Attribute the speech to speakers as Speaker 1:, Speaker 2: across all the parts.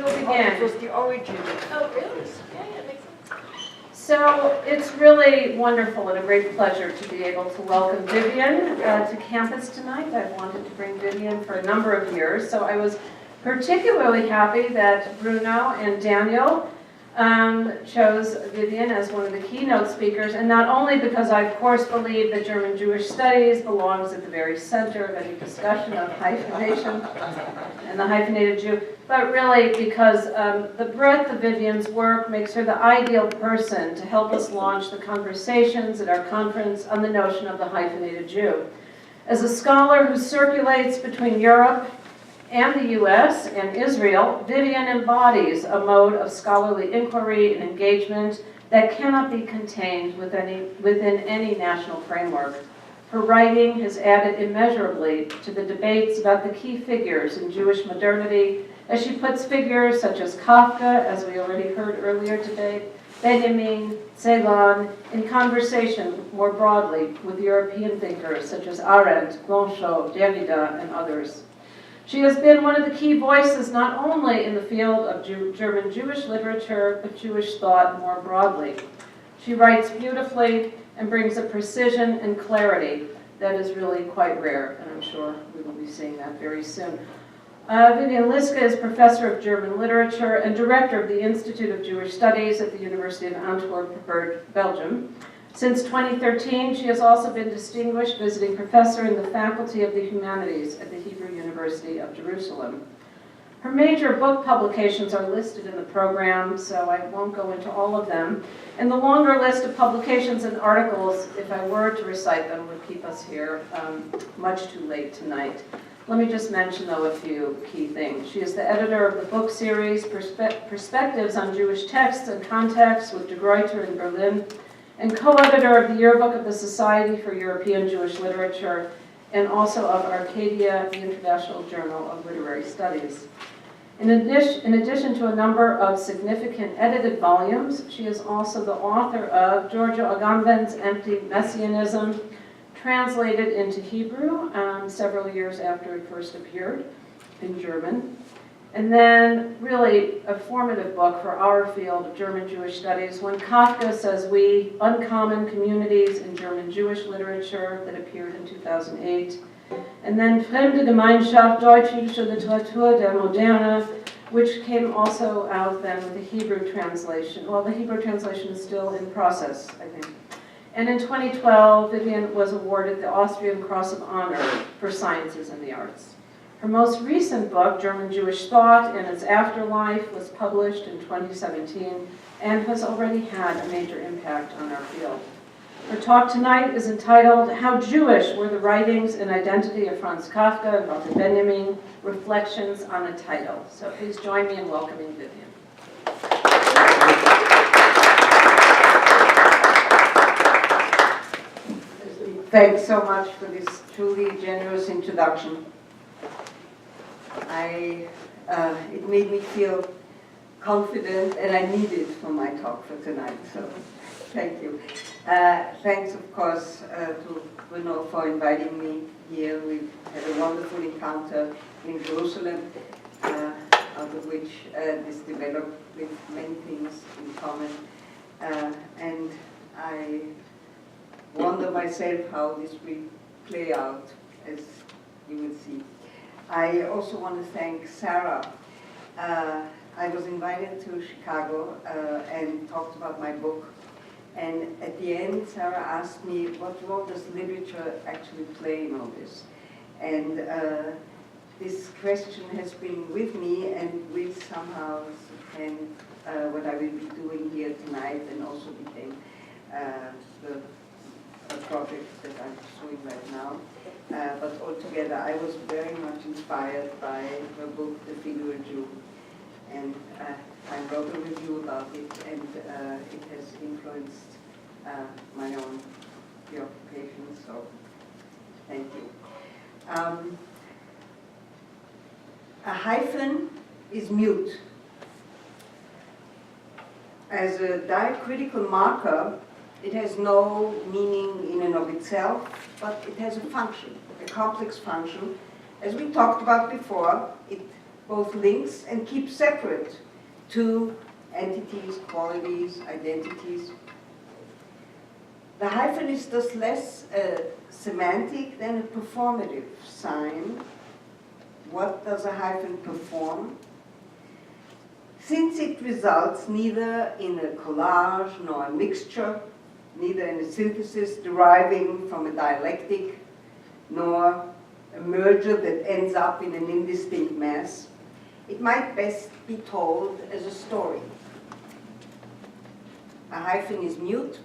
Speaker 1: will begin.
Speaker 2: It was the origin.
Speaker 3: Oh, really? Yeah, it makes sense.
Speaker 1: So it's really wonderful and a great pleasure to be able to welcome Vivian to campus tonight. I've wanted to bring Vivian for a number of years, so I was particularly happy that Bruno and Daniel chose Vivian as one of the keynote speakers, and not only because I of course believe that German Jewish studies belongs at the very center of any discussion of hyphenation and the hyphenated Jew, but really because the breadth of Vivian's work makes her the ideal person to help us launch the conversations at our conference on the notion of the hyphenated Jew. As a scholar who circulates between Europe and the US and Israel, Vivian embodies a mode of scholarly inquiry and engagement that cannot be contained within any national framework. Her writing has added immeasurably to the debates about the key figures in Jewish modernity, as she puts figures such as Kafka, as we already heard earlier today, Benjamin, Celan, in conversation more broadly with European thinkers such as Arendt, Blanchot, Derrida, and others. She has been one of the key voices not only in the field of German Jewish literature, but Jewish thought more broadly. She writes beautifully and brings a precision and clarity that is really quite rare, and I'm sure we will be seeing that very soon. Vivian Liska is professor of German literature and director of the Institute of Jewish Studies at the University of Antwerp, Belgium. Since 2013, she has also been distinguished visiting professor in the Faculty of the Humanities at the Hebrew University of Jerusalem. Her major book publications are listed in the program, so I won't go into all of them. And the longer list of publications and articles, if I were to recite them, would keep us here much too late tonight. Let me just mention, though, a few key things. She is the editor of the book series Perspectives on Jewish Texts and Contexts with de Gruyter in Berlin, and co-editor of the Yearbook of the Society for European Jewish Literature, and also of Arcadia, the International Journal of Literary Studies. In addition to a number of significant edited volumes, she is also the author of Giorgio Agamben's Empty Messianism, translated into Hebrew several years after it first appeared in German. And then really a formative book for our field of German Jewish studies, When Kafka Says We, Uncommon Communities in German Jewish Literature, that appeared in 2008. And then Fremde Gemeinschaft, Deutsch-Jüdische Literatur der Moderne, which came also out then with a Hebrew translation. Well, the Hebrew translation is still in process, I think. And in 2012, Vivian was awarded the Austrian Cross of Honor for Sciences and the Arts. Her most recent book, German Jewish Thought and Its Afterlife, was published in 2017 and has already had a major impact on our field. Her talk tonight is entitled, How Jewish Were the Writings and Identity of Franz Kafka and Walter Benjamin, Reflections on a Title. So please join me in welcoming Vivian.
Speaker 2: Thanks so much for this truly generous introduction. It made me feel confident, and I need it for my talk for tonight, so thank you. Thanks, of course, to Bruno for inviting me here. We've had a wonderful encounter in Jerusalem, out of which this developed with many things in common. And I wonder myself how this will play out, as you will see. I also want to thank Sarah. I was invited to Chicago and talked about my book. And at the end, Sarah asked me, what role does literature actually play in all this? And this question has been with me and will somehow subtend what I will be doing here tonight, and also became the project that I'm pursuing right now. But altogether, I was very much inspired by her book, The Figural Jew. And I wrote a review about it, and it has influenced my own preoccupation, so thank you. A hyphen is mute. As a diacritical marker, it has no meaning in and of itself, but it has a function, a complex function. As we talked about before, it both links and keep separate two entities, qualities, identities. The hyphen is thus less a semantic than a performative sign. What does a hyphen perform? Since it results neither in a collage nor a mixture, neither in a synthesis deriving from a dialectic, nor a merger that ends up in an indistinct mass, it might best be told as a story. A hyphen is mute.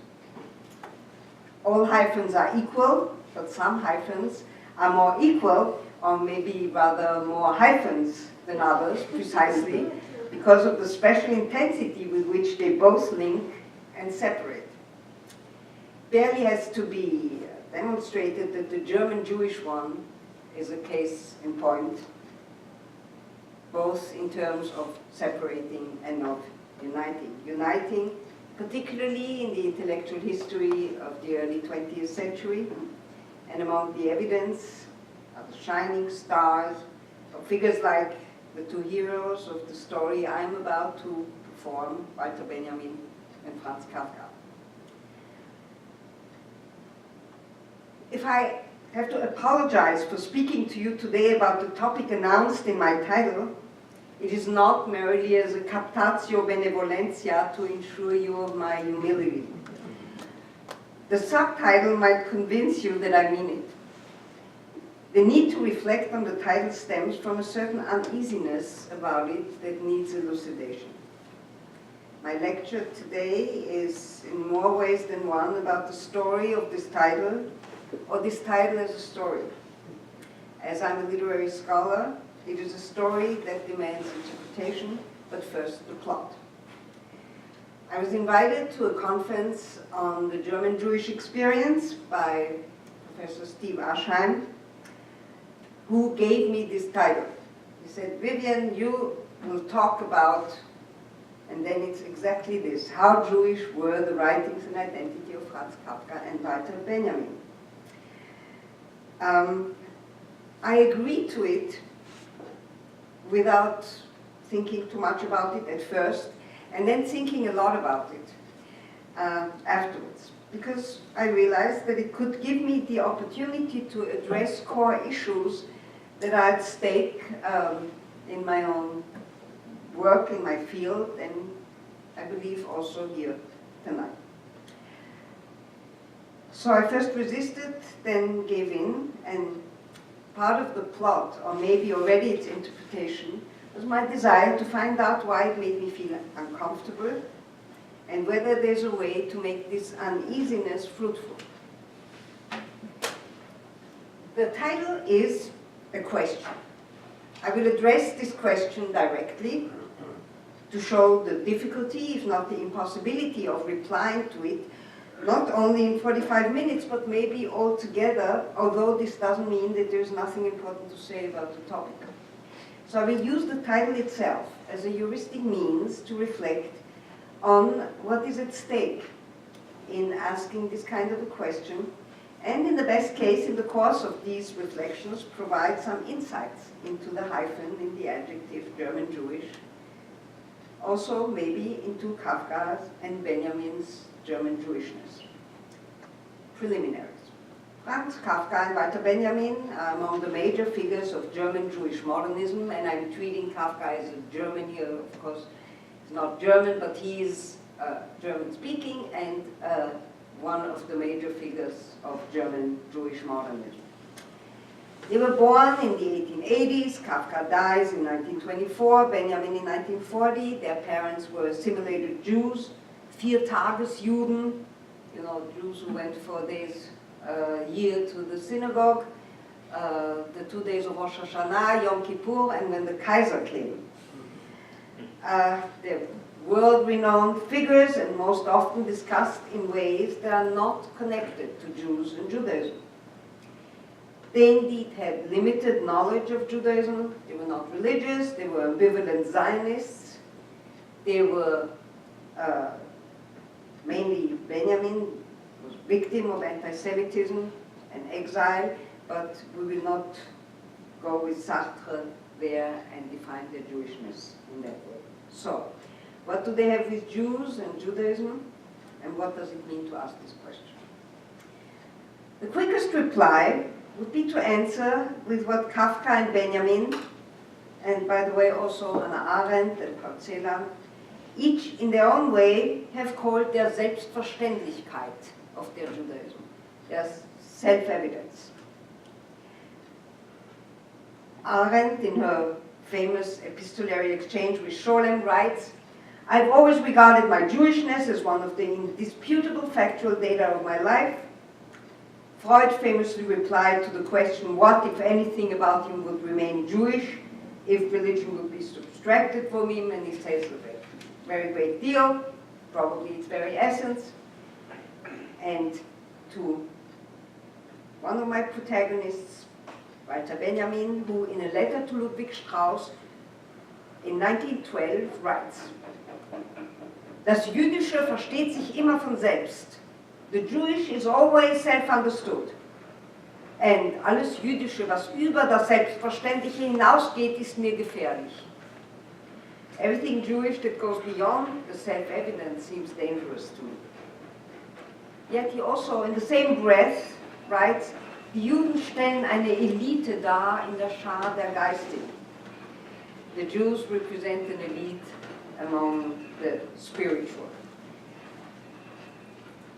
Speaker 2: All hyphens are equal, but some hyphens are more equal, or maybe rather more hyphens than others, precisely because of the special intensity with which they both link and separate. Barely has to be demonstrated that the German Jewish one is a case in point, both in terms of separating and of uniting. Uniting, particularly in the intellectual history of the early 20th century, and among the evidence of the shining stars of figures like the two heroes of the story I'm about to perform, Walter Benjamin and Franz Kafka. If I have to apologize for speaking to you today about the topic announced in my title, it is not merely as a captatio benevolentia to ensure you of my humility. The subtitle might convince you that I mean it. The need to reflect on the title stems from a certain uneasiness about it that needs elucidation. My lecture today is in more ways than one about the story of this title, or this title as a story. As I'm a literary scholar, it is a story that demands interpretation, but first the plot. I was invited to a conference on the German Jewish experience by Professor Steve Aschheim, who gave me this title. He said, Vivian, you will talk about, and then it's exactly this, how Jewish were the writings and identity of Franz Kafka and Walter Benjamin. I agreed to it without thinking too much about it at first, and then thinking a lot about it afterwards, because I realized that it could give me the opportunity to address core issues that are at stake in my own work, in my field, and I believe also here tonight. So I first resisted, then gave in, and part of the plot, or maybe already its interpretation, was my desire to find out why it made me feel uncomfortable, and whether there's a way to make this uneasiness fruitful. The title is a question. I will address this question directly to show the difficulty, if not the impossibility, of replying to it, not only in 45 minutes, but maybe altogether, although this doesn't mean that there's nothing important to say about the topic. So I will use the title itself as a heuristic means to reflect on what is at stake in asking this kind of a question, and in the best case, in the course of these reflections, provide some insights into the hyphen in the adjective German Jewish, also maybe into Kafka's and Benjamin's German Jewishness. Preliminaries. Franz Kafka and Walter Benjamin are among the major figures of German Jewish modernism, and I'm treating Kafka as a German here. Of course, he's not German, but he is German-speaking and one of the major figures of German Jewish modernism. They were born in the 1880s. Kafka dies in 1924, Benjamin in 1940. Their parents were assimilated Jews, Viertagesjuden, you know, Jews who went 4 days a year to the synagogue, the 2 days of Rosh Hashanah, Yom Kippur, and when the Kaiser came. They're world-renowned figures and most often discussed in ways that are not connected to Jews and Judaism. They indeed had limited knowledge of Judaism. They were not religious. They were ambivalent Zionists. They were mainly Benjamin was victim of anti-Semitism and exile, but we will not go with Sartre there and define their Jewishness in that way. So, what do they have with Jews and Judaism? And what does it mean to ask this question? The quickest reply would be to answer with what Kafka and Benjamin, and by the way also Hannah Arendt and Parzelan, each in their own way have called their Selbstverständlichkeit of their Judaism, their self-evidence. Arendt, in her famous epistolary exchange with Scholem, writes, "I've always regarded my Jewishness as one of the indisputable factual data of my life." Freud famously replied to the question, what, if anything, about him would remain Jewish if religion would be subtracted from him, and he says a very great deal, probably its very essence. And to one of my protagonists, Walter Benjamin, who in a letter to Ludwig Strauss in 1912 writes, "Das Jüdische versteht sich immer von selbst. The Jewish is always self-understood. And alles Jüdische, was über das Selbstverständliche hinausgeht, ist mir gefährlich. Everything Jewish that goes beyond the self-evident seems dangerous to me." Yet he also, in the same breath, writes, "Die Juden stellen eine Elite dar in der Schar der Geistigen." The Jews represent an elite among the spiritual.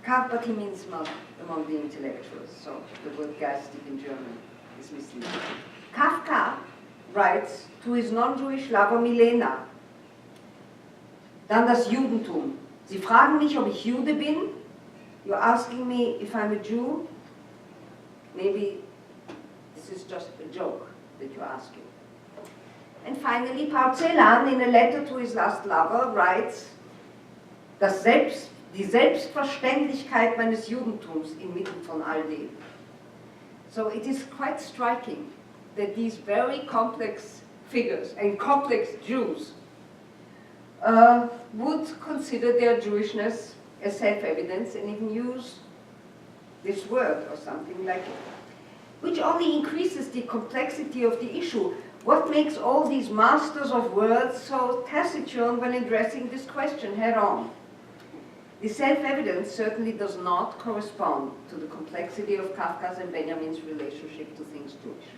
Speaker 2: But he means not among the intellectuals, so the word geistig in German is misleading. Kafka writes to his non-Jewish lover Milena, dann das Judentum. Sie fragen mich, ob ich Jude bin? You're asking me if I'm a Jew? Maybe this is just a joke that you're asking. And finally, Parzelan, in a letter to his last lover, writes, die Selbstverständlichkeit meines Judentums inmitten von all dem. So it is quite striking that these very complex figures and complex Jews would consider their Jewishness as self-evidence and even use this word or something like it, which only increases the complexity of the issue. What makes all these masters of words so taciturn when addressing this question head-on? The self-evidence certainly does not correspond to the complexity of Kafka's and Benjamin's relationship to things Jewish.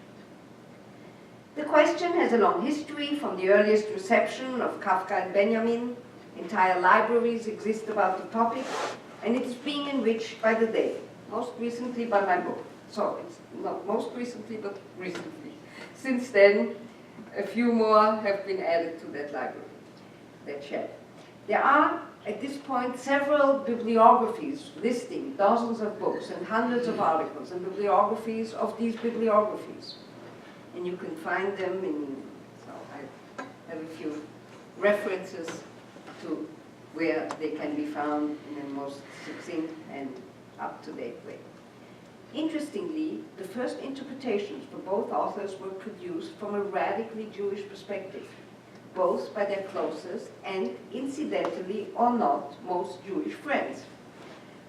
Speaker 2: The question has a long history from the earliest reception of Kafka and Benjamin. Entire libraries exist about the topic, and it is being enriched by the day, most recently by my book. So it's not most recently, but recently. Since then, a few more have been added to that library, that shed. There are, at this point, several bibliographies listing dozens of books and hundreds of articles and bibliographies of these bibliographies. And you can find them in, so I have a few references to where they can be found in the most succinct and up-to-date way. Interestingly, the first interpretations for both authors were produced from a radically Jewish perspective, both by their closest and, incidentally or not, most Jewish friends.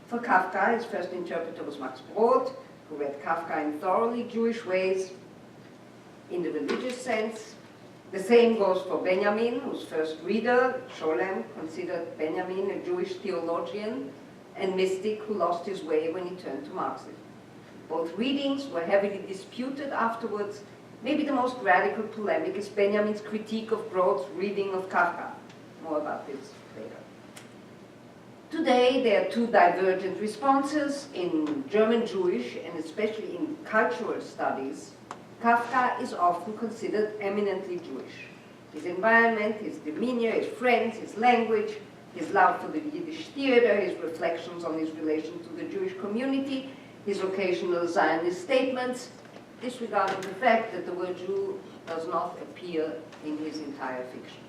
Speaker 2: For Kafka, his first interpreter was Max Brod, who read Kafka in thoroughly Jewish ways, in the religious sense. The same goes for Benjamin, whose first reader, Scholem, considered Benjamin a Jewish theologian and mystic who lost his way when he turned to Marxism. Both readings were heavily disputed afterwards. Maybe the most radical polemic is Benjamin's critique of Brod's reading of Kafka. More about this later. Today, there are two divergent responses. In German Jewish, and especially in cultural studies, Kafka is often considered eminently Jewish. His environment, his demeanor, his friends, his language, his love for the Yiddish theater, his reflections on his relation to the Jewish community, his occasional Zionist statements, disregarding the fact that the word Jew does not appear in his entire fiction.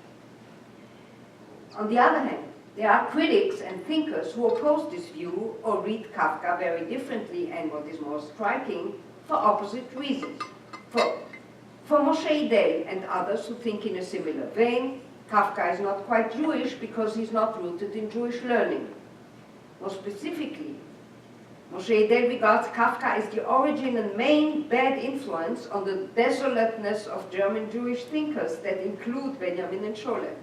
Speaker 2: On the other hand, there are critics and thinkers who oppose this view or read Kafka very differently, and what is more striking, for opposite reasons. For Moshe Day and others who think in a similar vein, Kafka is not quite Jewish because he's not rooted in Jewish learning. More specifically, Moshe Idel regards Kafka as the origin and main bad influence on the desolateness of German Jewish thinkers that include Benjamin and Scholem.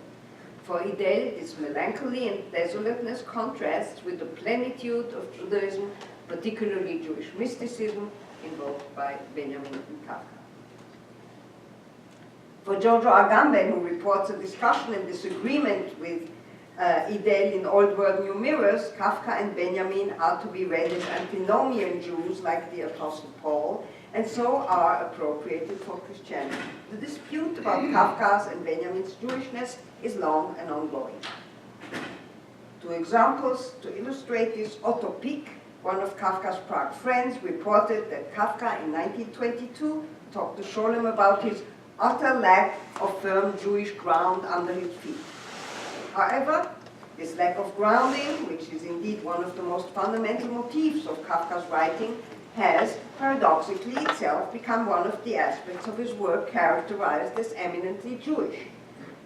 Speaker 2: For Idel, this melancholy and desolateness contrasts with the plenitude of Judaism, particularly Jewish mysticism, invoked by Benjamin and Kafka. For Giorgio Agamben, who reports a discussion and disagreement with Idel in Old World New Mirrors, Kafka and Benjamin are to be read as antinomian Jews like the Apostle Paul, and so are appropriated for Christianity. The dispute about Kafka's and Benjamin's Jewishness is long and ongoing. Two examples to illustrate this. Otto Pick, one of Kafka's Prague friends, reported that Kafka in 1922 talked to Scholem about his utter lack of firm Jewish ground under his feet. However, this lack of grounding, which is indeed one of the most fundamental motifs of Kafka's writing, has, paradoxically itself, become one of the aspects of his work characterized as eminently Jewish.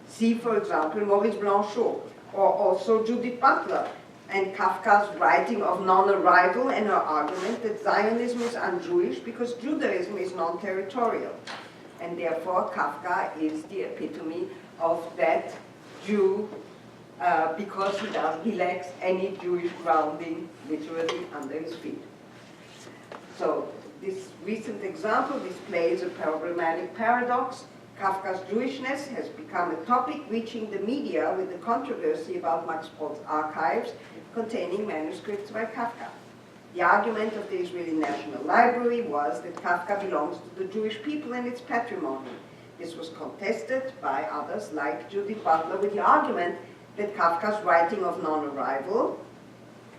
Speaker 2: See, for example, Maurice Blanchot, or also Judith Butler, and Kafka's writing of non-arrival and her argument that Zionism is un-Jewish because Judaism is non-territorial. And therefore, Kafka is the epitome of that Jew because he lacks any Jewish grounding literally under his feet. So this recent example displays a problematic paradox. Kafka's Jewishness has become a topic reaching the media with the controversy about Max Brod's archives containing manuscripts by Kafka. The argument of the Israeli National Library was that Kafka belongs to the Jewish people and its patrimony. This was contested by others like Judith Butler with the argument that Kafka's writing of non-arrival,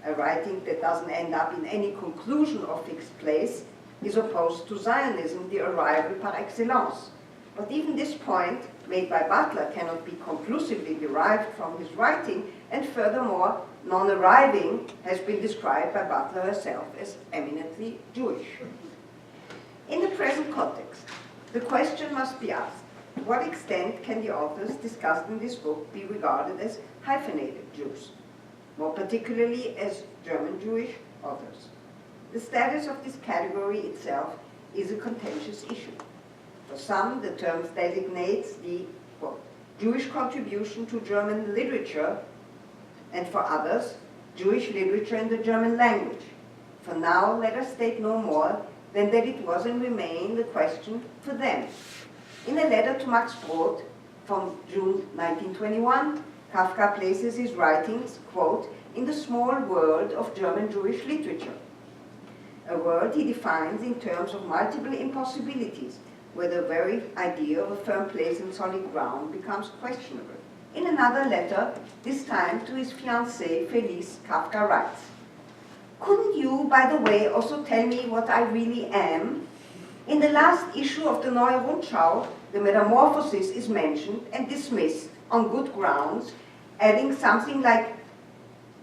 Speaker 2: a writing that doesn't end up in any conclusion or fixed place, is opposed to Zionism, the arrival par excellence. But even this point, made by Butler, cannot be conclusively derived from his writing, and furthermore, non-arriving has been described by Butler herself as eminently Jewish. In the present context, the question must be asked, to what extent can the authors discussed in this book be regarded as hyphenated Jews, more particularly as German Jewish authors? The status of this category itself is a contentious issue. For some, the term designates the, quote, Jewish contribution to German literature, and for others, Jewish literature in the German language. For now, let us state no more than that it was and remained a question for them. In a letter to Max Brod from June 1921, Kafka places his writings, quote, in the small world of German Jewish literature, a world he defines in terms of multiple impossibilities, where the very idea of a firm place in solid ground becomes questionable. In another letter, this time to his fiancée, Felice, Kafka writes, couldn't you, by the way, also tell me what I really am? In the last issue of the Neue Rundschau, the metamorphosis is mentioned and dismissed on good grounds, adding something like,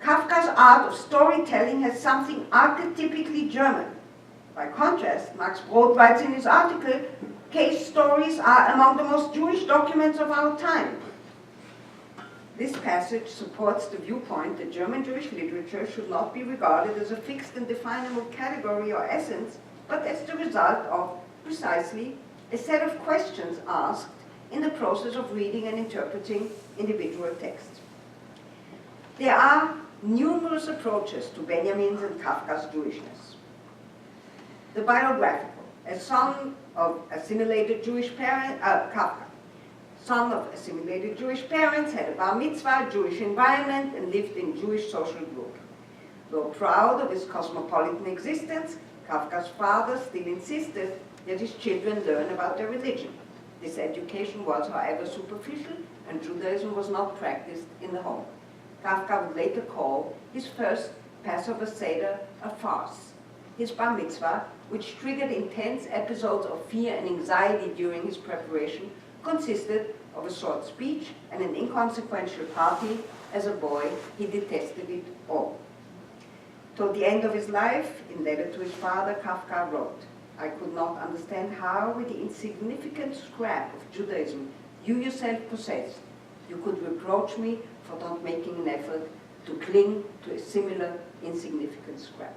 Speaker 2: Kafka's art of storytelling has something archetypically German. By contrast, Max Brod writes in his article, case stories are among the most Jewish documents of our time. This passage supports the viewpoint that German Jewish literature should not be regarded as a fixed and definable category or essence, but as the result of, precisely, a set of questions asked in the process of reading and interpreting individual texts. There are numerous approaches to Benjamin's and Kafka's Jewishness. The biographical, a son of assimilated Jewish parents, Kafka, son of assimilated Jewish parents, had a bar mitzvah, Jewish environment, and lived in Jewish social group. Though proud of his cosmopolitan existence, Kafka's father still insisted that his children learn about their religion. This education was, however, superficial, and Judaism was not practiced in the home. Kafka would later call his first Passover Seder a farce. His bar mitzvah, which triggered intense episodes of fear and anxiety during his preparation, consisted of a short speech and an inconsequential party. As a boy, he detested it all. Toward the end of his life, in letter to his father, Kafka wrote, I could not understand how, with the insignificant scrap of Judaism you yourself possessed, you could reproach me for not making an effort to cling to a similar insignificant scrap.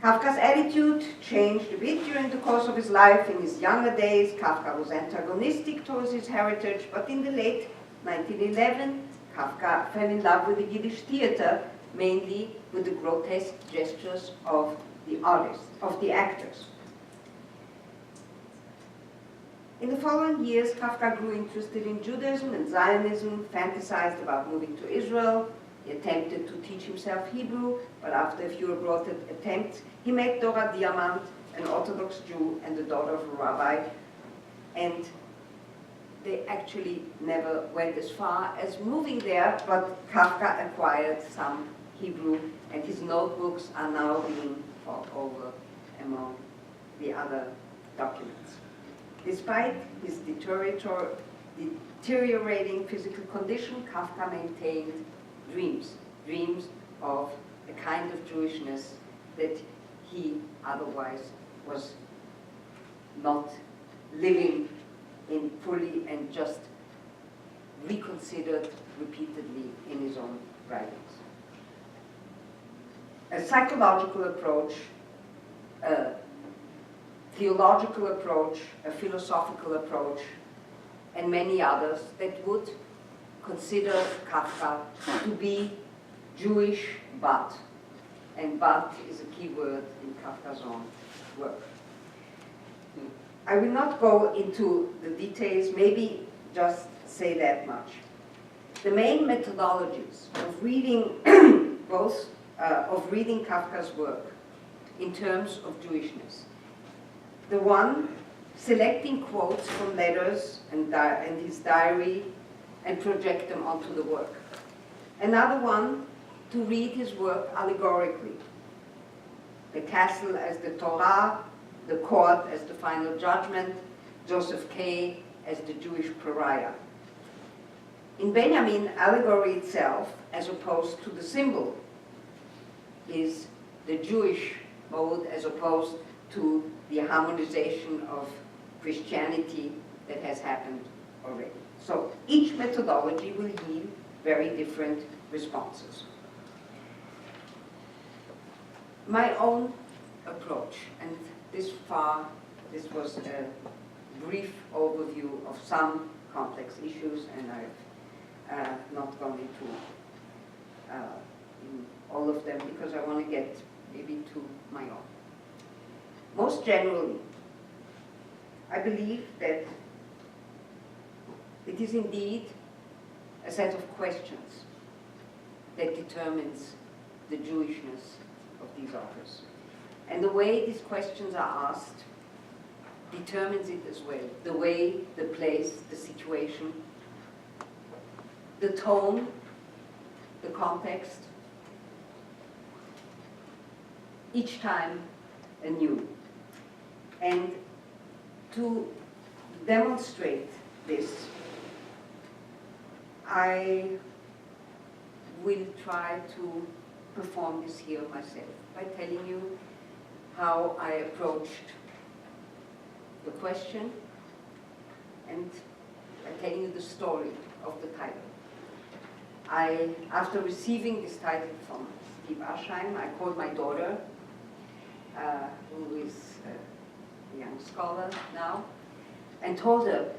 Speaker 2: Kafka's attitude changed a bit during the course of his life. In his younger days, Kafka was antagonistic towards his heritage, but in the late 1911, Kafka fell in love with the Yiddish theater, mainly with the grotesque gestures of the artists, of the actors. In the following years, Kafka grew interested in Judaism and Zionism, fantasized about moving to Israel. He attempted to teach himself Hebrew, but after a few aborted attempts, he met Dora Diamant, an Orthodox Jew and the daughter of a rabbi, and they actually never went as far as moving there, but Kafka acquired some Hebrew, and his notebooks are now being fought over among the other documents. Despite his deteriorating physical condition, Kafka maintained dreams of a kind of Jewishness that he otherwise was not living in fully, and just reconsidered repeatedly in his own writings. A psychological approach, a theological approach, a philosophical approach, and many others that would consider Kafka to be Jewish, and but is a key word in Kafka's own work. I will not go into the details, maybe just say that much. The main methodologies of reading reading Kafka's work in terms of Jewishness. The one, selecting quotes from letters and his diary and project them onto the work. Another one, to read his work allegorically. The castle as the Torah, the court as the final judgment, Joseph K. as the Jewish pariah. In Benjamin, allegory itself, as opposed to the symbol, is the Jewish mode as opposed to the harmonization of Christianity that has happened already. So each methodology will yield very different responses. My own approach, and this was a brief overview of some complex issues, and I've not gone into in all of them because I want to get maybe to my own. Most generally, I believe that it is indeed a set of questions that determines the Jewishness of these authors. And the way these questions are asked determines it as well. The way, the place, the situation, the tone, the context, each time anew. And to demonstrate this, I will try to perform this here myself by telling you how I approached the question and by telling you the story of the title. After receiving this title from Steve Aschheim, I called my daughter, who is a young scholar now, and told her,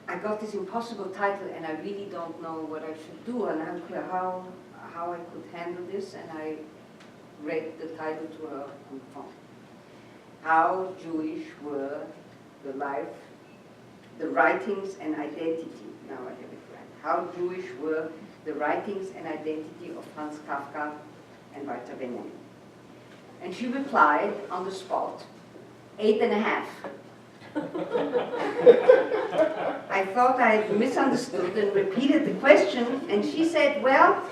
Speaker 2: I got this impossible title and I really don't know what I should do and how I could handle this, and I read the title to her on the phone. How Jewish were the life, the writings and identity, now I have it right. How Jewish were the writings and identity of Franz Kafka and Walter Benjamin. And she replied on the spot, 8.5. I thought I had misunderstood and repeated the question, and she said, well,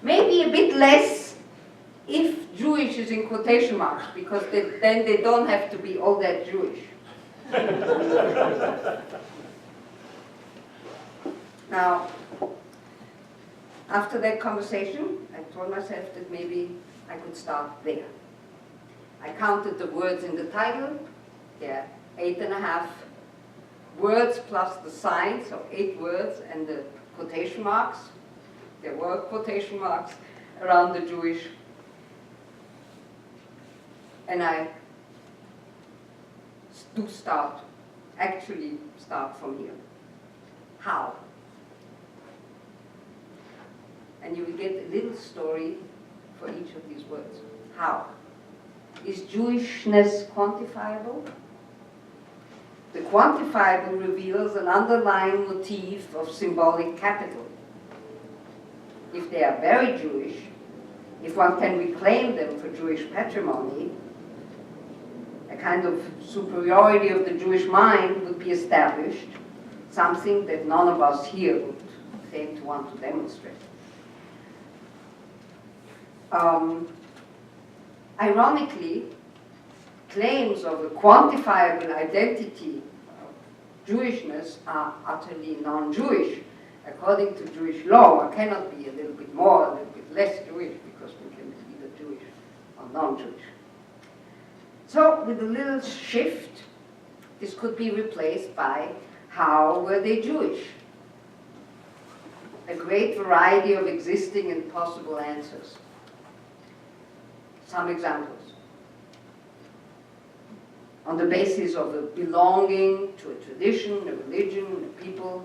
Speaker 2: maybe a bit less if Jewish is in quotation marks, because then they don't have to be all that Jewish. Now, after that conversation, I told myself that maybe I could start there. I counted the words in the title. There are 8.5 words plus the sign, so 8 words and the quotation marks. There were quotation marks around the Jewish. And I do actually start from here. How? And you will get a little story for each of these words. How? Is Jewishness quantifiable? The quantifiable reveals an underlying motif of symbolic capital. If they are very Jewish, if one can reclaim them for Jewish patrimony, a kind of superiority of the Jewish mind would be established, something that none of us here would claim to want to demonstrate. Ironically, claims of a quantifiable identity of Jewishness are utterly non-Jewish. According to Jewish law, one cannot be a little bit more, a little bit less Jewish, because we can be either Jewish or non-Jewish. So, with a little shift, this could be replaced by how were they Jewish? A great variety of existing and possible answers. Some examples. On the basis of a belonging to a tradition, a religion, a people,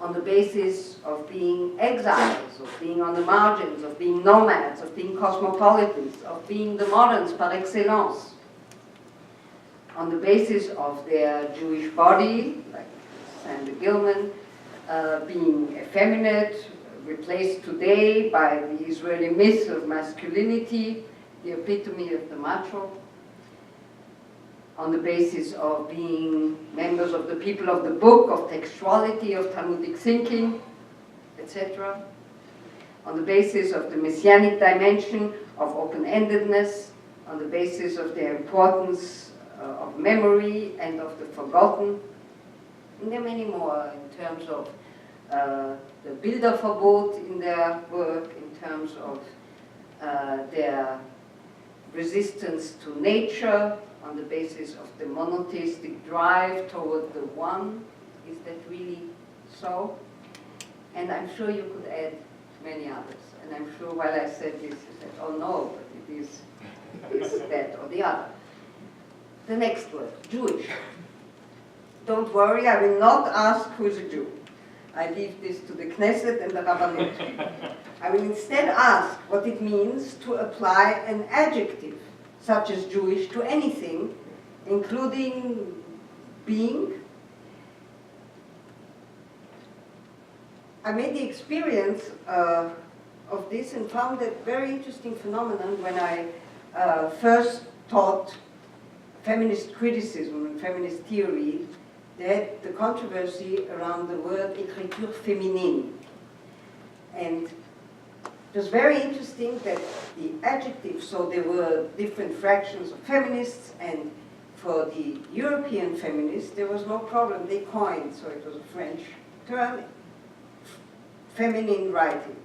Speaker 2: on the basis of being exiles, of being on the margins, of being nomads, of being cosmopolitans, of being the moderns par excellence, on the basis of their Jewish body, like Sander Gilman, being effeminate, replaced today by the Israeli myth of masculinity, the epitome of the macho, on the basis of being members of the people of the book, of textuality, of Talmudic thinking, etc., on the basis of the messianic dimension of open-endedness, on the basis of their importance of memory and of the forgotten. And there are many more in terms of the Bilderverbot in their work, in terms of their resistance to nature, on the basis of the monotheistic drive toward the one. Is that really so? And I'm sure you could add many others. And I'm sure while I said this, you said, oh no, but it is that or the other. The next word, Jewish. Don't worry, I will not ask who is a Jew. I leave this to the Knesset and the Rabbanut. I will instead ask what it means to apply an adjective, such as Jewish, to anything, including being. I made the experience of this and found a very interesting phenomenon when I first taught feminist criticism and feminist theory. They had the controversy around the word écriture féminine. And it was very interesting that the adjective, so there were different fractions of feminists, and for the European feminists, there was no problem. They coined, so it was a French term, feminine writing.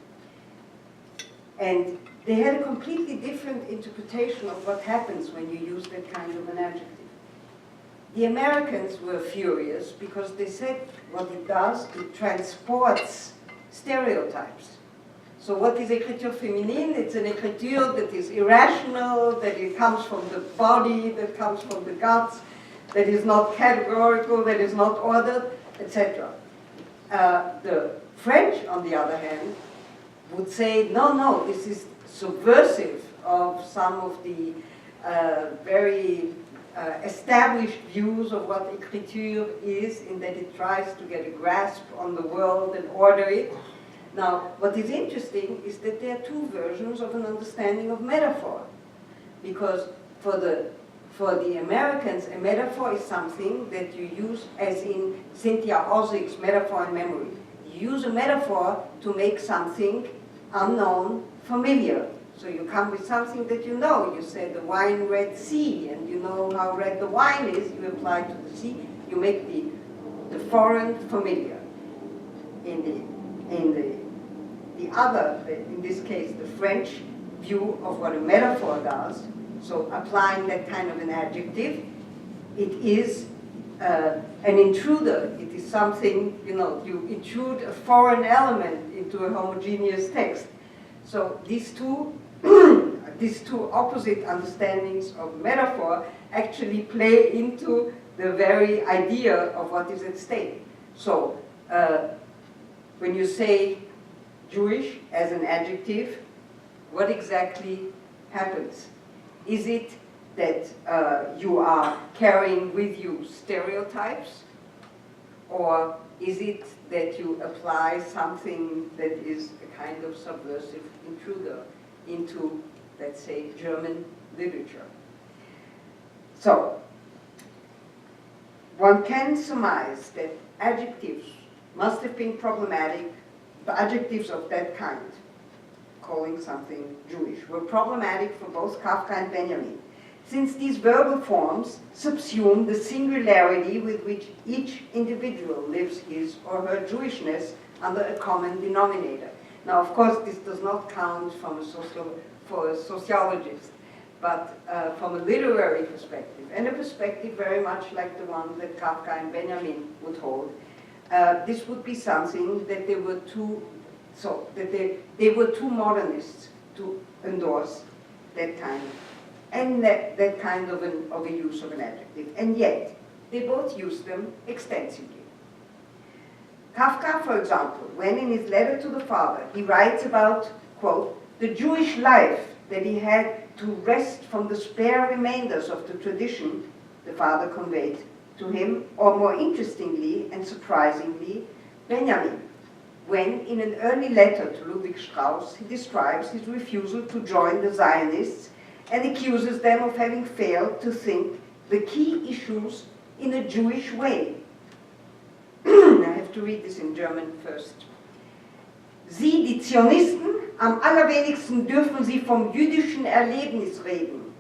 Speaker 2: And they had a completely different interpretation of what happens when you use that kind of an adjective. The Americans were furious because they said what it does, it transports stereotypes. So what is écriture féminine? It's an écriture that is irrational, that it comes from the body, that comes from the guts, that is not categorical, that is not ordered, etc. The French, on the other hand, would say, no, this is subversive of some of the very established views of what écriture is, in that it tries to get a grasp on the world and order it. Now, what is interesting is that there are two versions of an understanding of metaphor. Because for the Americans, a metaphor is something that you use, as in Cynthia Ozick's Metaphor and Memory. You use a metaphor to make something unknown familiar. So you come with something that you know. You say the wine red sea, and you know how red the wine is. You apply to the sea. You make the foreign familiar. The other, in this case, the French view of what a metaphor does, so applying that kind of an adjective, it is an intruder. It is something, you intrude a foreign element into a homogeneous text. So these two these two opposite understandings of metaphor actually play into the very idea of what is at stake. So, when you say Jewish as an adjective, what exactly happens? Is it that you are carrying with you stereotypes? Or is it that you apply something that is a kind of subversive intruder into, let's say, German literature? So, one can surmise that adjectives must have been problematic, adjectives of that kind, calling something Jewish, were problematic for both Kafka and Benjamin, since these verbal forms subsume the singularity with which each individual lives his or her Jewishness under a common denominator. Now, of course, this does not count for a sociologist, but from a literary perspective, and a perspective very much like the one that Kafka and Benjamin would hold, this would be something that they were too modernists to endorse that time, and that kind of a use of an adjective. And yet, they both use them extensively. Kafka, for example, when in his letter to the father, he writes about, quote, the Jewish life that he had to wrest from the spare remainders of the tradition the father conveyed to him, or more interestingly and surprisingly, Benjamin, when in an early letter to Ludwig Strauss, he describes his refusal to join the Zionists and accuses them of having failed to think the key issues in a Jewish way. I have to read this in German first. Sie, die Zionisten, am allerwenigsten dürfen sie vom jüdischen Erlebnis reden.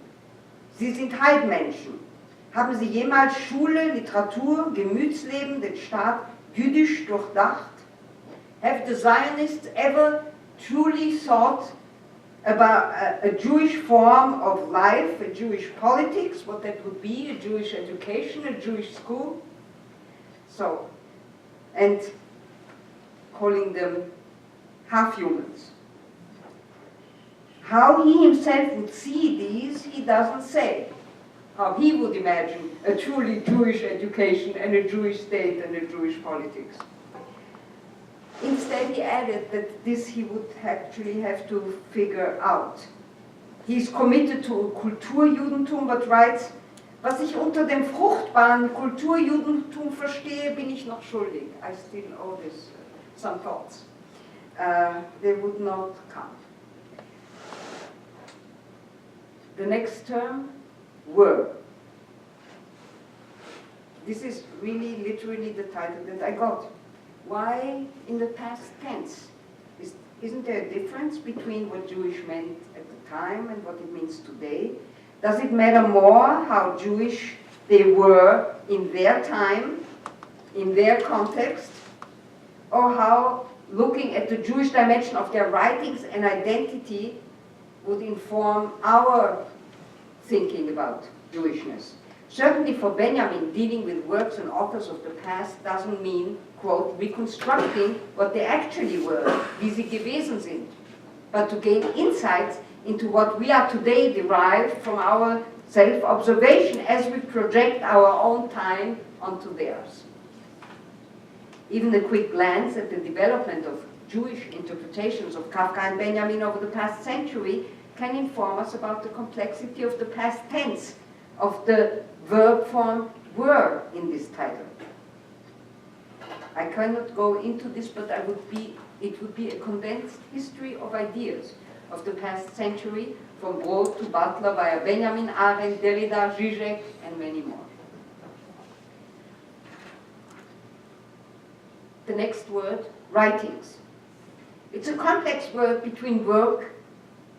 Speaker 2: Sie sind Heidmenschen. Haben sie jemals Schule, Literatur, Gemütsleben, den Staat jüdisch durchdacht? Have the Zionists ever truly thought about a Jewish form of life, a Jewish politics, what that would be, a Jewish education, a Jewish school? So, and calling them half-humans. How he himself would see these, he doesn't say. How he would imagine a truly Jewish education and a Jewish state and a Jewish politics. Instead, he added that this he would actually have to figure out. He's committed to Kulturjudentum, but writes, was ich unter dem fruchtbaren Kulturjudentum verstehe, bin ich noch schuldig. I still owe this some thoughts. They would not come. The next term, were. This is really literally the title that I got. Why in the past tense? Isn't there a difference between what Jewish meant at the time and what it means today? Does it matter more how Jewish they were in their time, in their context, or how looking at the Jewish dimension of their writings and identity would inform our thinking about Jewishness? Certainly for Benjamin, dealing with works and authors of the past doesn't mean, quote, reconstructing what they actually were, wie sie gewesen sind, but to gain insights into what we are today derived from our self-observation as we project our own time onto theirs. Even a quick glance at the development of Jewish interpretations of Kafka and Benjamin over the past century can inform us about the complexity of the past tense of the verb form were in this title. I cannot go into this, but it would be a condensed history of ideas of the past century, from Brod to Butler via Benjamin, Arendt, Derrida, Zizek, and many more. The next word, writings. It's a complex word between work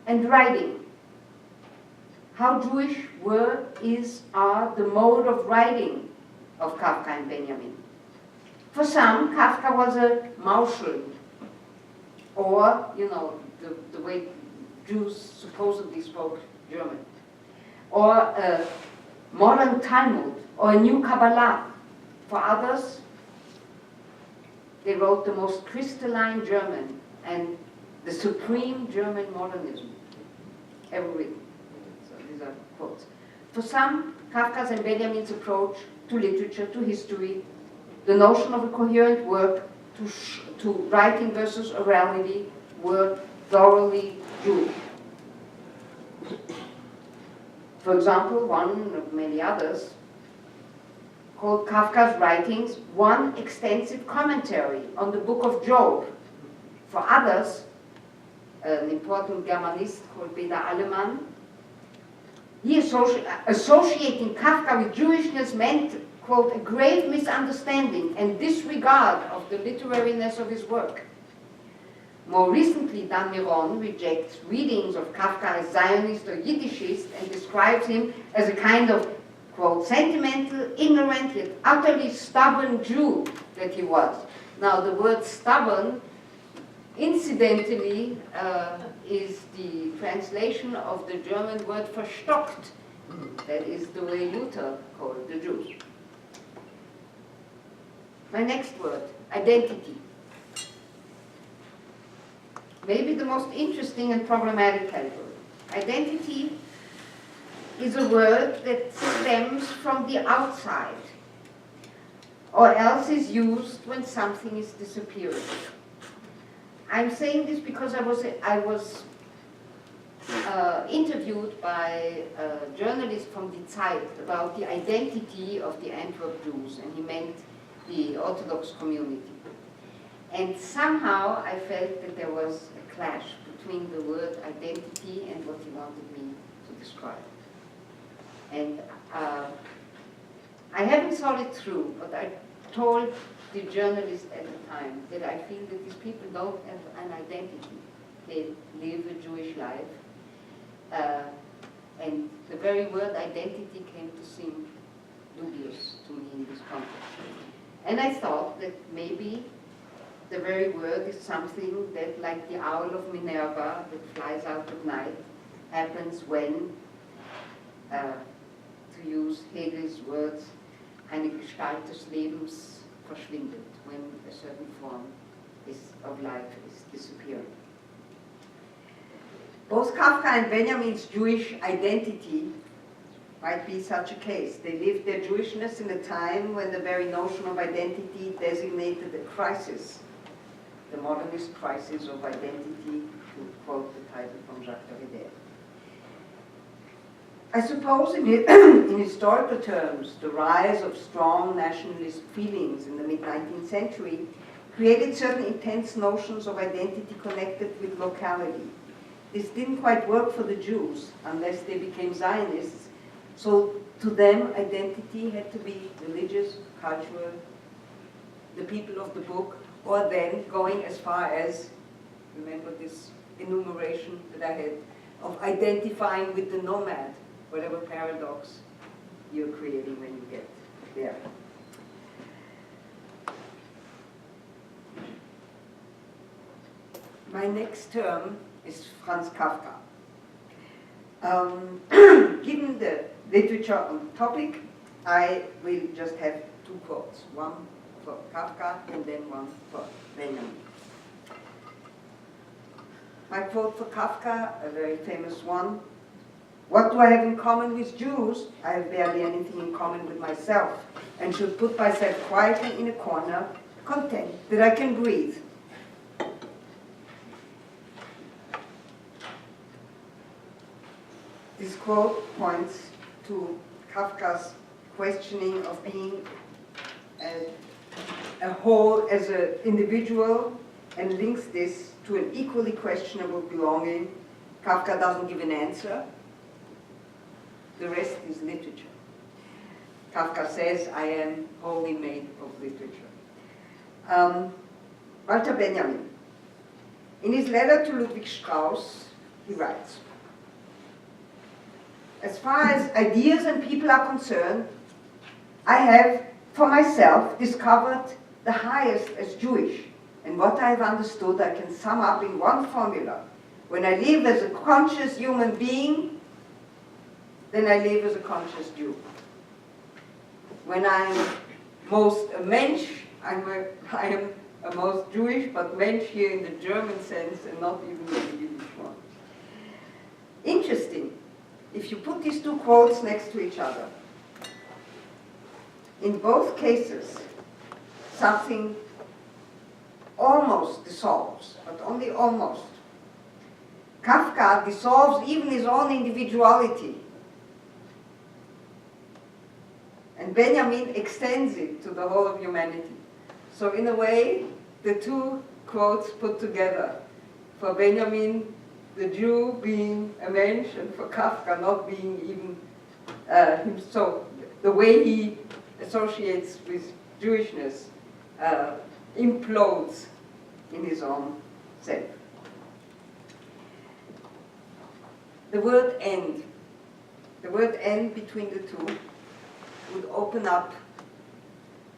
Speaker 2: and writing. How Jewish were, are the mode of writing of Kafka and Benjamin. For some, Kafka was a Mauschel, or, the way Jews supposedly spoke German, or a modern Talmud, or a new Kabbalah. For others, they wrote the most crystalline German and the supreme German modernism. ever written. So these are quotes. For some, Kafka's and Benjamin's approach to literature, to history, the notion of a coherent work, to writing versus orality, were thoroughly Jewish. For example, one of many others called Kafka's writings one extensive commentary on the book of Job. For others, an important Germanist called Beda Alemann, he associating Kafka with Jewishness meant, quote, a grave misunderstanding and disregard of the literariness of his work. More recently, Dan Miron rejects readings of Kafka as Zionist or Yiddishist and describes him as a kind of, quote, sentimental, ignorant, yet utterly stubborn Jew that he was. Now, the word stubborn, incidentally, is the translation of the German word verstockt. That is the way Luther called the Jews. My next word, identity. Maybe the most interesting and problematic category. Identity is a word that stems from the outside, or else is used when something is disappearing. I'm saying this because I was interviewed by a journalist from Die Zeit about the identity of the Antwerp Jews, and he meant the Orthodox community. And somehow I felt that there was a clash between the word identity and what he wanted me to describe. And I haven't thought it through, but I told the journalist at the time that I feel that these people don't have an identity. They live a Jewish life. And the very word identity came to seem dubious to me in this context. And I thought that maybe the very word is something that, like the owl of Minerva that flies out at night, happens when, to use Hegel's words, eine Gestalt des Lebens verschwindet, when a certain form of life is disappearing. Both Kafka and Benjamin's Jewish identity might be such a case. They lived their Jewishness in a time when the very notion of identity designated a crisis, the modernist crisis of identity, to quote the title from Jacques Derrida. I suppose in historical terms, the rise of strong nationalist feelings in the mid-19th century created certain intense notions of identity connected with locality. This didn't quite work for the Jews unless they became Zionists. So to them, identity had to be religious, cultural, the people of the book, or then going as far as, remember this enumeration that I had, of identifying with the nomad, whatever paradox you're creating when you get there. My next term is Franz Kafka. Given the literature on the topic, I will just have two quotes, one for Kafka and then one for Benjamin. My quote for Kafka, a very famous one: "What do I have in common with Jews? I have barely anything in common with myself, and should put myself quietly in a corner, content that I can breathe." This quote points to Kafka's questioning of being a whole as an individual, and links this to an equally questionable belonging. Kafka doesn't give an answer. The rest is literature. Kafka says, "I am wholly made of literature." Walter Benjamin. In his letter to Ludwig Strauss, he writes, "As far as ideas and people are concerned, I have, for myself, discovered the highest as Jewish, and what I have understood I can sum up in one formula. When I live as a conscious human being, then I live as a conscious Jew. When I'm most a Mensch, I am a most Jewish, but Mensch here in the German sense and not even in the Yiddish one." Interesting, if you put these two quotes next to each other, in both cases, something almost dissolves, but only almost. Kafka dissolves even his own individuality. And Benjamin extends it to the whole of humanity. So in a way, the two quotes put together, for Benjamin, the Jew being a mensch, and for Kafka not being even him. So the way he associates with Jewishness implodes in his own self. The word end between the two would open up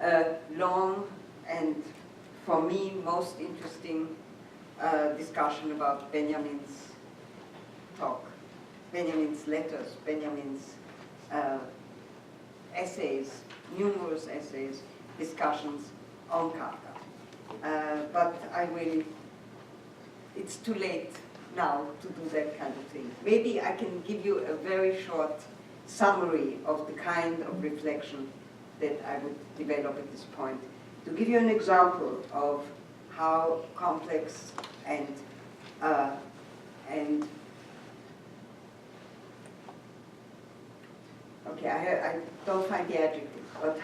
Speaker 2: a long and, for me, most interesting discussion about Benjamin's talk, Benjamin's letters, Benjamin's essays, numerous essays, discussions on Kafka. But it's too late now to do that kind of thing. Maybe I can give you a very short summary of the kind of reflection that I would develop at this point. To give you an example of how complex and okay, I don't find the adjective, but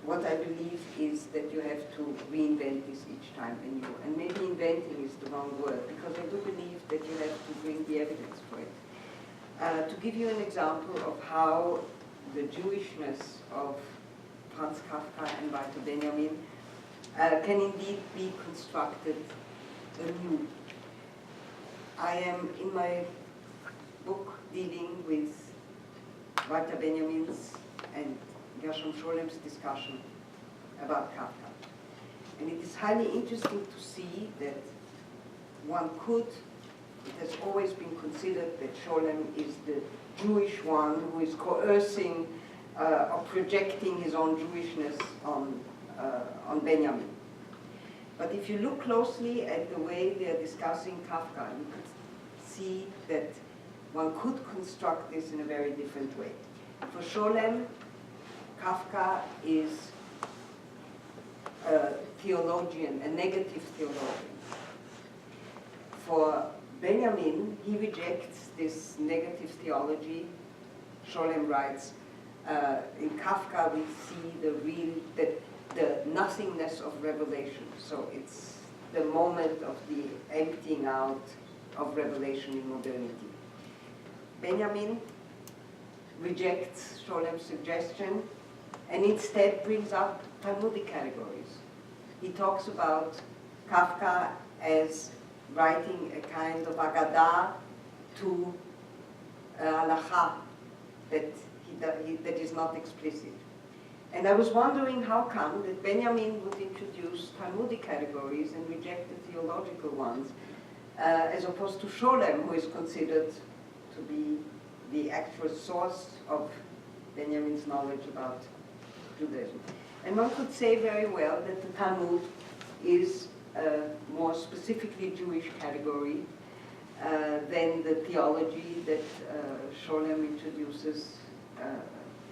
Speaker 2: what I believe is that you have to reinvent this each time anew. And maybe inventing is the wrong word, because I do believe that you have to bring the evidence for it. To give you an example of how the Jewishness of Franz Kafka and Walter Benjamin can indeed be constructed anew. I am in my book dealing with Walter Benjamin's and Gershom Scholem's discussion about Kafka. And it is highly interesting to see that it has always been considered that Scholem is the Jewish one who is coercing or projecting his own Jewishness on Benjamin. But if you look closely at the way they are discussing Kafka, you could see that one could construct this in a very different way. For Scholem, Kafka is a theologian, a negative theologian. For Benjamin, he rejects this negative theology. Scholem writes, in Kafka we see the nothingness of revelation. So it's the moment of the emptying out of revelation in modernity. Benjamin rejects Scholem's suggestion and instead brings up Talmudic categories. He talks about Kafka as writing a kind of agadah to halacha that is not explicit. And I was wondering how come that Benjamin would introduce Talmudic categories and reject the theological ones, as opposed to Scholem, who is considered to be the actual source of Benjamin's knowledge about Judaism. And one could say very well that the Talmud is a more specifically Jewish category than the theology that Scholem introduces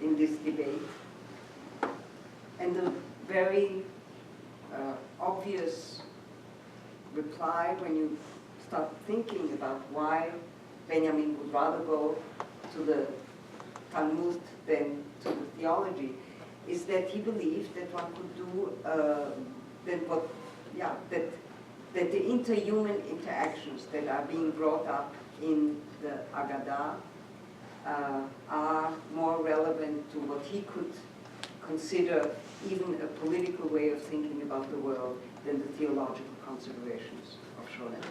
Speaker 2: in this debate. And the very obvious reply when you start thinking about why Benjamin would rather go to the Talmud than to the theology is that he believed that one could do that the interhuman interactions that are being brought up in the Agadah are more relevant to what he could consider even a political way of thinking about the world than the theological considerations of Scholem.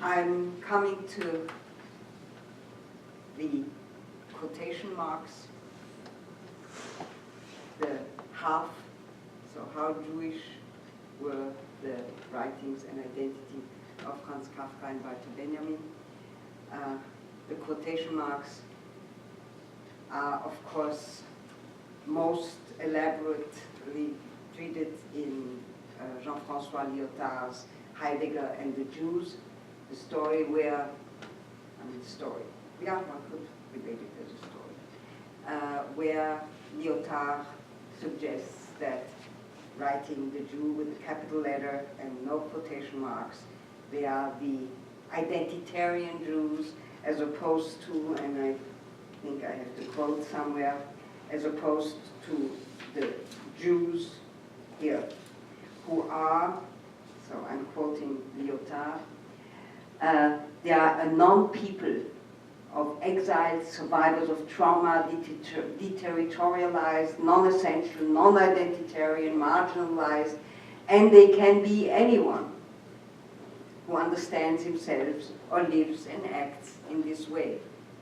Speaker 2: I'm coming to the quotation marks, the half, so how Jewish were the writings and identity of Franz Kafka and Walter Benjamin. The quotation marks are, of course, most elaborately treated in Jean-François Lyotard's Heidegger and the Jews, the story where, yeah, one could debate it as a story, where Lyotard suggests that writing the Jew with a capital letter and no quotation marks, they are the identitarian Jews as opposed to, and I think I have to quote somewhere, as opposed to the Jews here, who are, so I'm quoting Lyotard, they are a non-people of exiled survivors of trauma, deterritorialized, non-essential, non-identitarian, marginalized, and they can be anyone who understands himself or lives and acts in this way.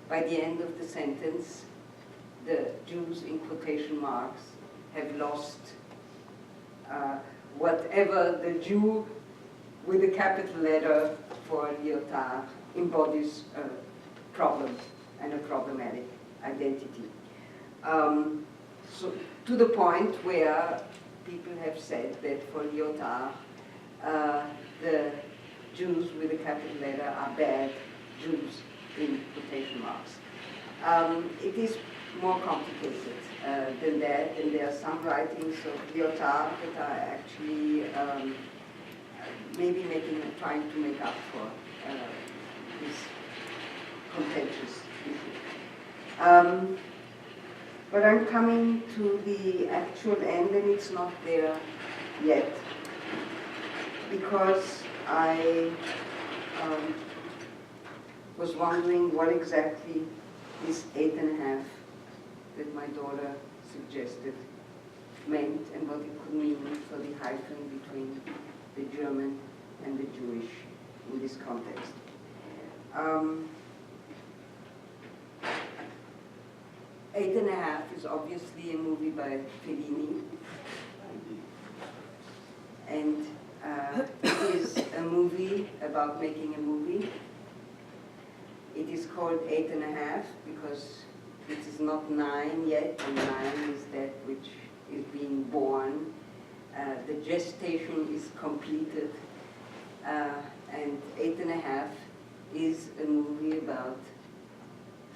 Speaker 2: By the end of the sentence, the Jews in quotation marks have lost whatever the Jew with a capital letter for Lyotard embodies a problem and a problematic identity. So to the point where people have said that for Lyotard, the Jews with a capital letter are bad Jews in quotation marks. It is more complicated than that, and there are some writings of Lyotard that are actually maybe trying to make up for this contentious issue. But I'm coming to the actual end, and it's not there yet, because I was wondering what exactly this 8.5 that my daughter suggested meant and what it could mean for the hyphen between the German and the Jewish in this context. 8.5 is obviously a movie by Fellini, and it is a movie about making a movie. It is called 8.5 because it is not 9 yet, and 9 is that which is being born. The gestation is completed, and 8.5 is a movie about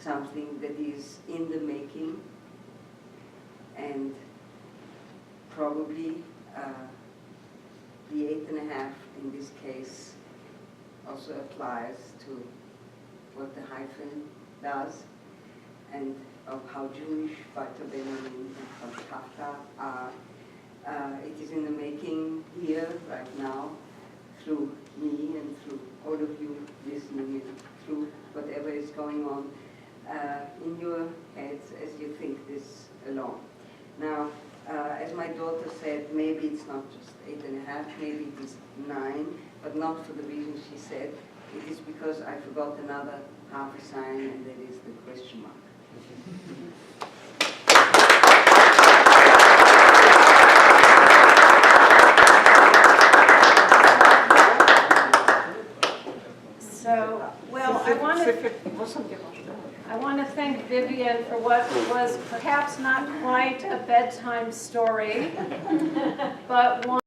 Speaker 2: something that is in the making, and probably the 8.5 in this case also applies to what the hyphen does, and of how Jewish Walter Benjamin and Franz Kafka are. It is in the making here, right now, through me and through all of you listening, and through whatever is going on in your heads as you think this along. Now, as my daughter said, maybe it's not just 8.5, maybe it is 9, but not for the reason she said. It is because I forgot another half a sign, and that is the question mark.
Speaker 1: So, well, I want to thank Vivian for what was perhaps not quite a bedtime story, but one